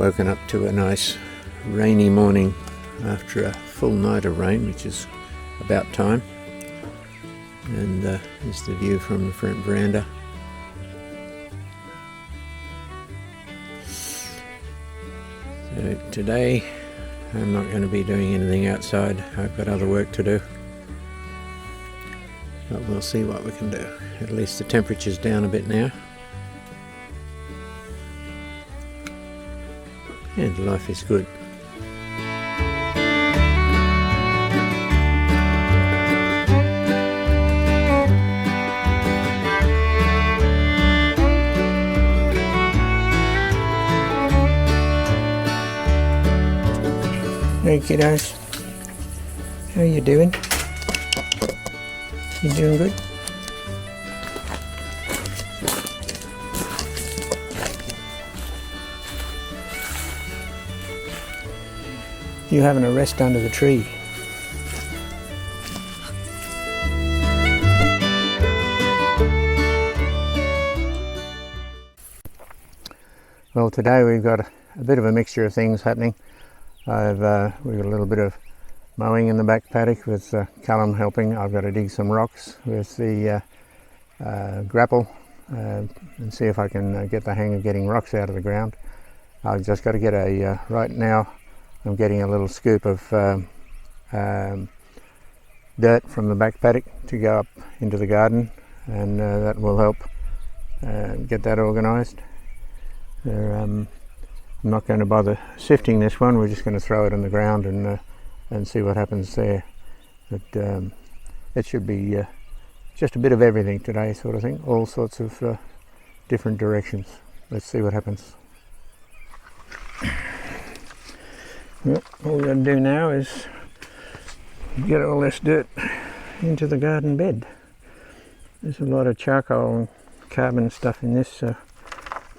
woken up to a nice rainy morning after a full night of rain, which is about time. And here's the view from the front veranda. So today I'm not going to be doing anything outside. I've got other work to do. But we'll see what we can do. At least the temperature's down a bit now. And life is good. Hey kiddos, how are you doing? You doing good? You having a rest under the tree? Well, today we've got a bit of a mixture of things happening. We've got a little bit of mowing in the back paddock with Callum helping. I've got to dig some rocks with the grapple and see if I can get the hang of getting rocks out of the ground. I've just got to get right now I'm getting a little scoop of dirt from the back paddock to go up into the garden, and that will help get that organised. I'm not going to bother sifting this one. We're just going to throw it on the ground and see what happens there. But it should be just a bit of everything today, sort of thing. All sorts of different directions. Let's see what happens. Well, all we've got to do now is get all this dirt into the garden bed. There's a lot of charcoal and carbon stuff in this, so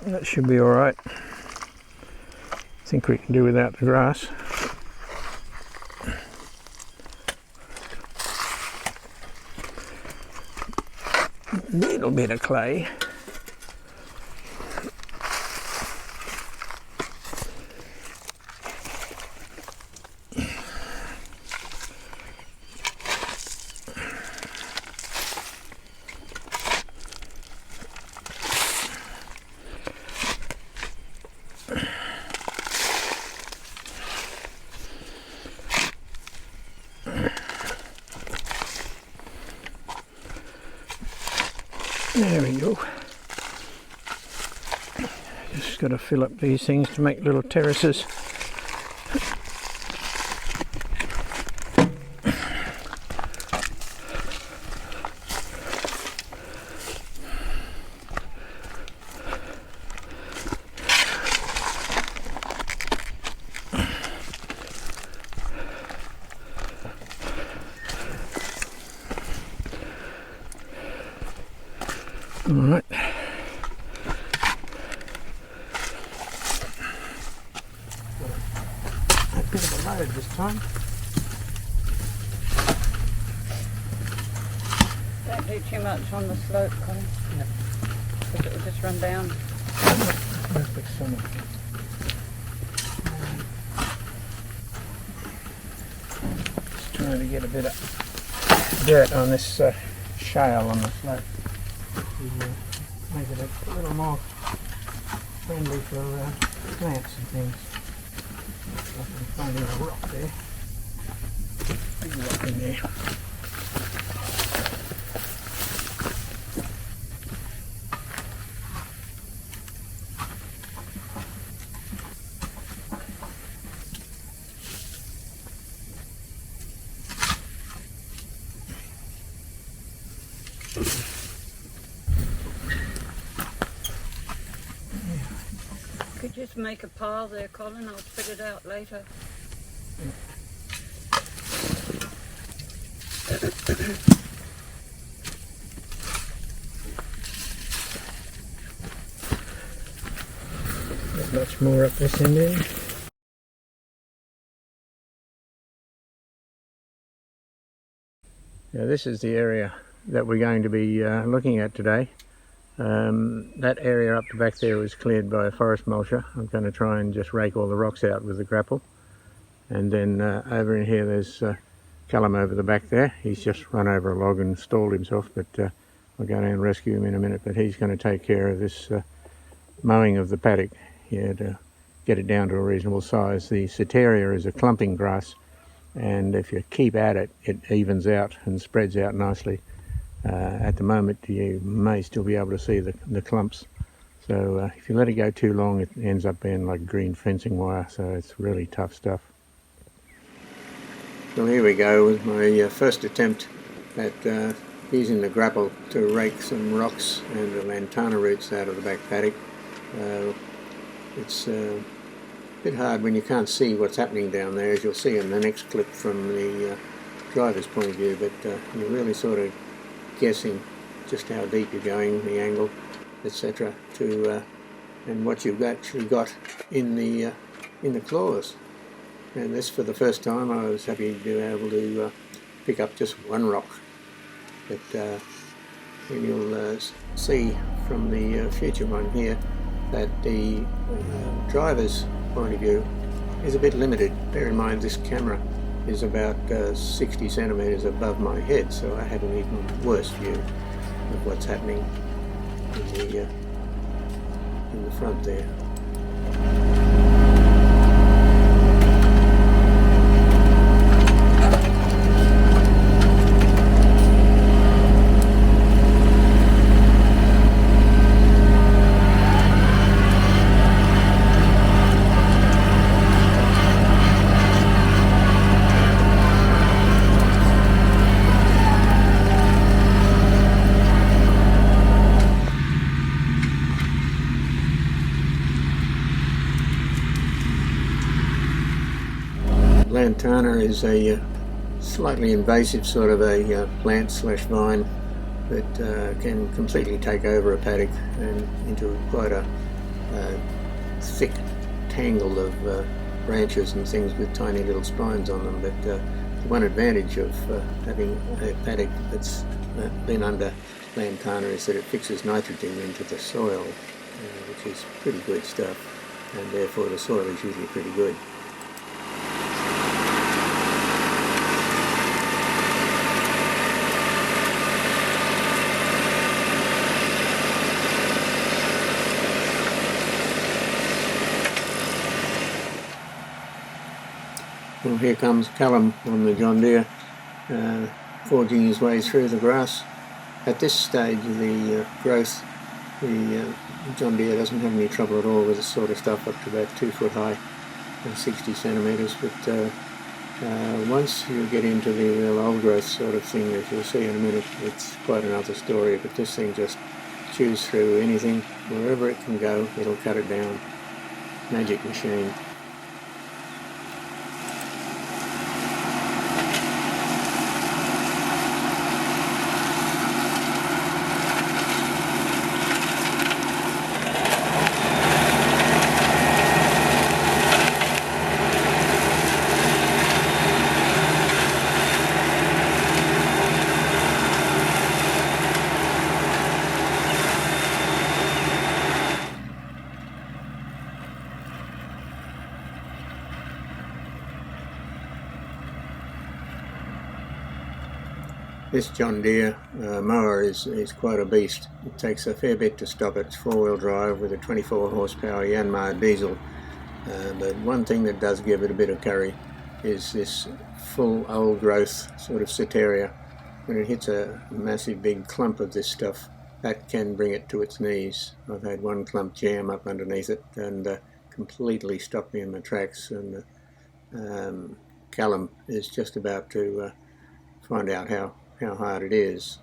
that should be alright. I think we can do without the grass. A little bit of clay. There we go. Just got to fill up these things to make little terraces. Alright. A bit of a load this time. Don't do too much on the slope, Colin. Yep. Because it will just run down. Perfect summer. Just trying to get a bit of dirt on this shale on the slope. Make it a little more friendly for plants and things. I'm finding a rock there. Big rock in there. Could you just make a pile there, Colin? I'll spit it out later. Not much more up this end there. Now this is the area that we're going to be looking at today. That area up the back there was cleared by a forest mulcher. I'm going to try and just rake all the rocks out with the grapple. And then over in here there's Callum over the back there. He's just run over a log and stalled himself, but I'll go down and rescue him in a minute. But he's going to take care of this mowing of the paddock here to get it down to a reasonable size. The Soteria is a clumping grass, and if you keep at it, it evens out and spreads out nicely. At the moment you may still be able to see the clumps, so if you let it go too long it ends up being like green fencing wire, so it's really tough stuff. Well, here we go with my first attempt at using the grapple to rake some rocks and the lantana roots out of the back paddock. It's a bit hard when you can't see what's happening down there, as you'll see in the next clip from the driver's point of view, but you're really sort of guessing just how deep you're going, the angle, etc., and what you've actually got in the claws. And this, for the first time, I was happy to be able to pick up just one rock. But you'll see from the future one here that the driver's point of view is a bit limited. Bear in mind this camera is about 60 centimetres above my head, so I had an even worse view of what's happening in the front there. Lantana is a slightly invasive sort of a plant slash vine that can completely take over a paddock and into quite a thick tangle of branches and things with tiny little spines on them. But the one advantage of having a paddock that's been under lantana is that it fixes nitrogen into the soil, which is pretty good stuff, and therefore the soil is usually pretty good. Well, here comes Callum on the John Deere, forging his way through the grass. At this stage of the growth, the John Deere doesn't have any trouble at all with this sort of stuff up to about 2 foot high and 60 centimetres, but once you get into the real old growth sort of thing, as you'll see in a minute, it's quite another story. But this thing just chews through anything, wherever it can go, it'll cut it down. Magic machine. This John Deere mower is quite a beast. It takes a fair bit to stop it. It's 4-wheel drive with a 24 horsepower Yanmar diesel. But one thing that does give it a bit of curry is this full old growth sort of Soteria. When it hits a massive big clump of this stuff, that can bring it to its knees. I've had one clump jam up underneath it and completely stopped me in my tracks. And Callum is just about to find out how hard it is.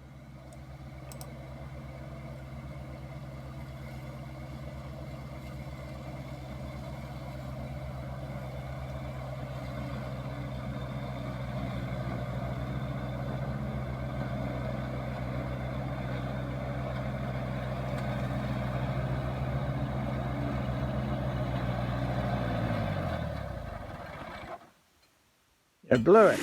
You blew it.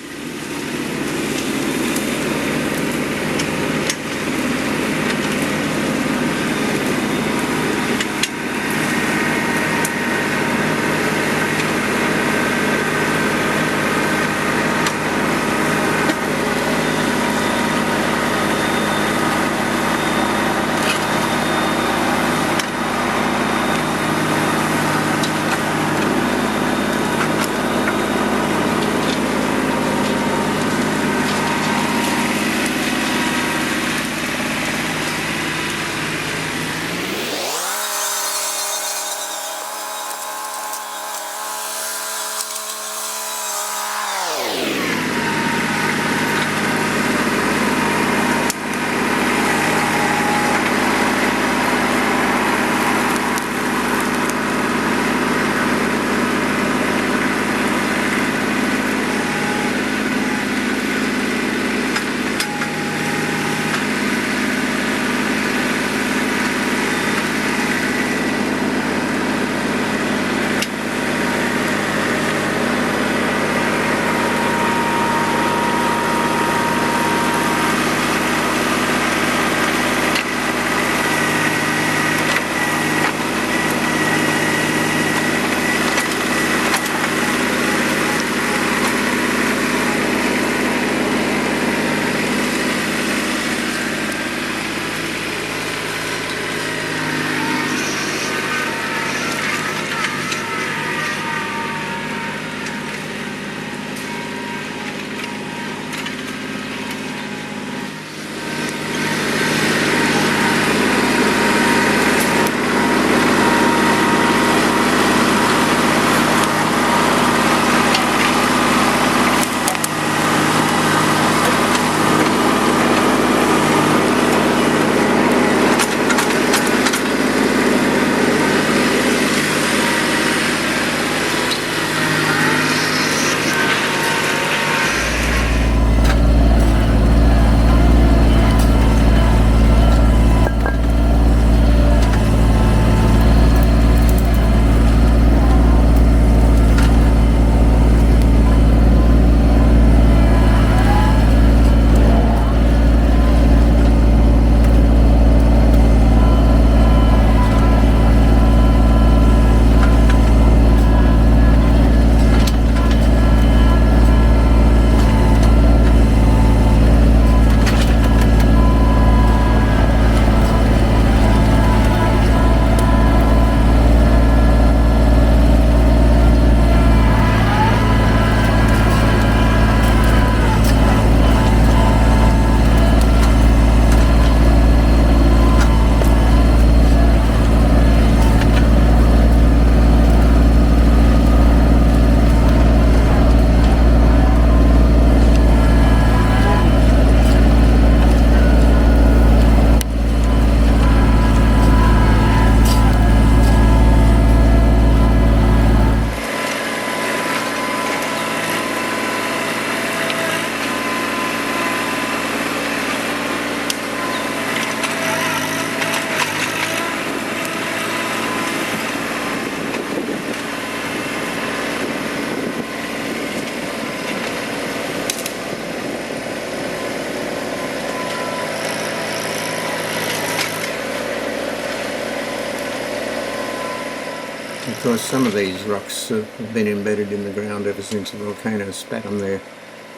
Of course, some of these rocks have been embedded in the ground ever since the volcano spat them there,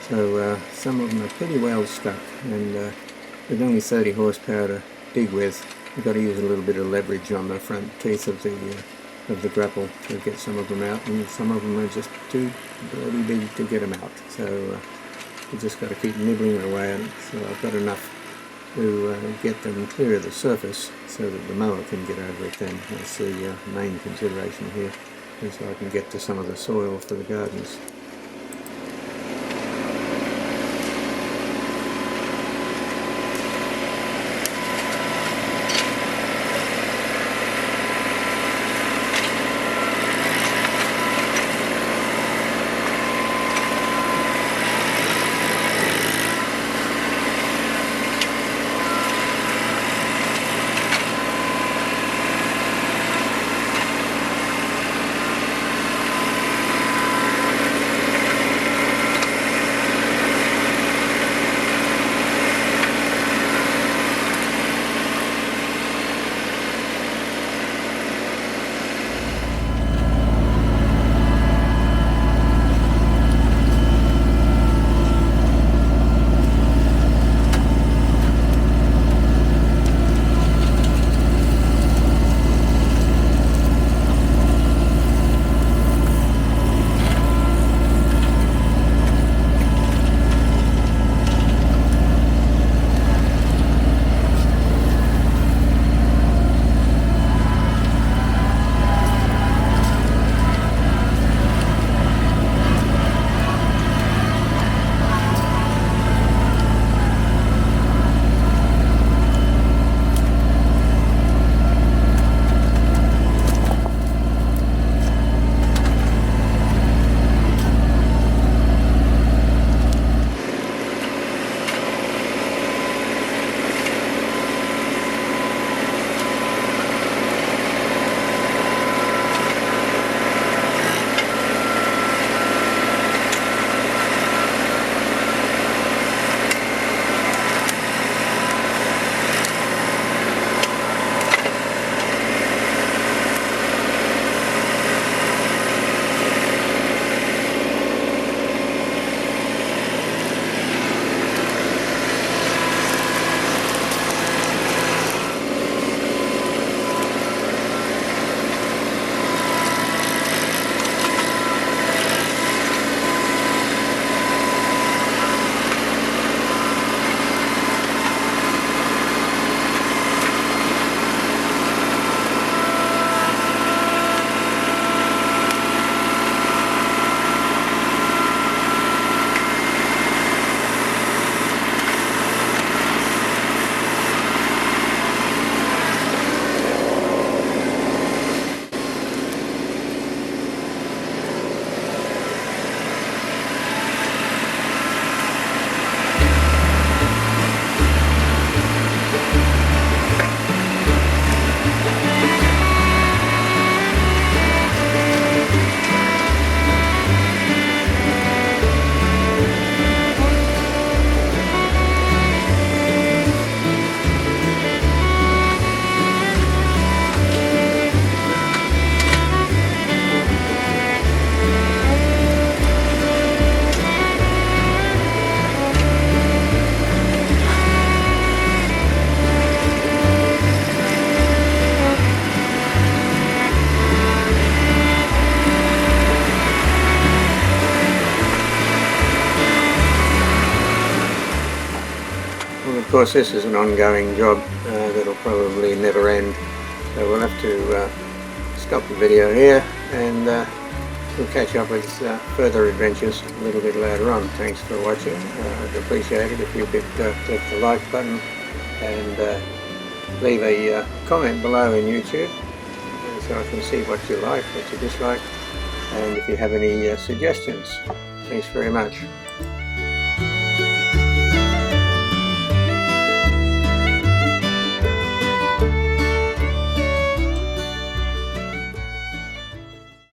so some of them are pretty well stuck, and with only 30 horsepower to dig with, you've got to use a little bit of leverage on the front teeth of the grapple to get some of them out, and some of them are just too bloody big to get them out, so you just got to keep nibbling away at it. So I've got enough to get them clear of the surface so that the mower can get over it then. That's the main consideration here, and so I can get to some of the soil for the gardens. Of course, this is an ongoing job that'll probably never end, so we'll have to stop the video here, and we'll catch up with further adventures a little bit later on. Thanks for watching. I'd appreciate it if you could click the like button and leave a comment below in YouTube so I can see what you like, what you dislike, and if you have any suggestions. Thanks very much.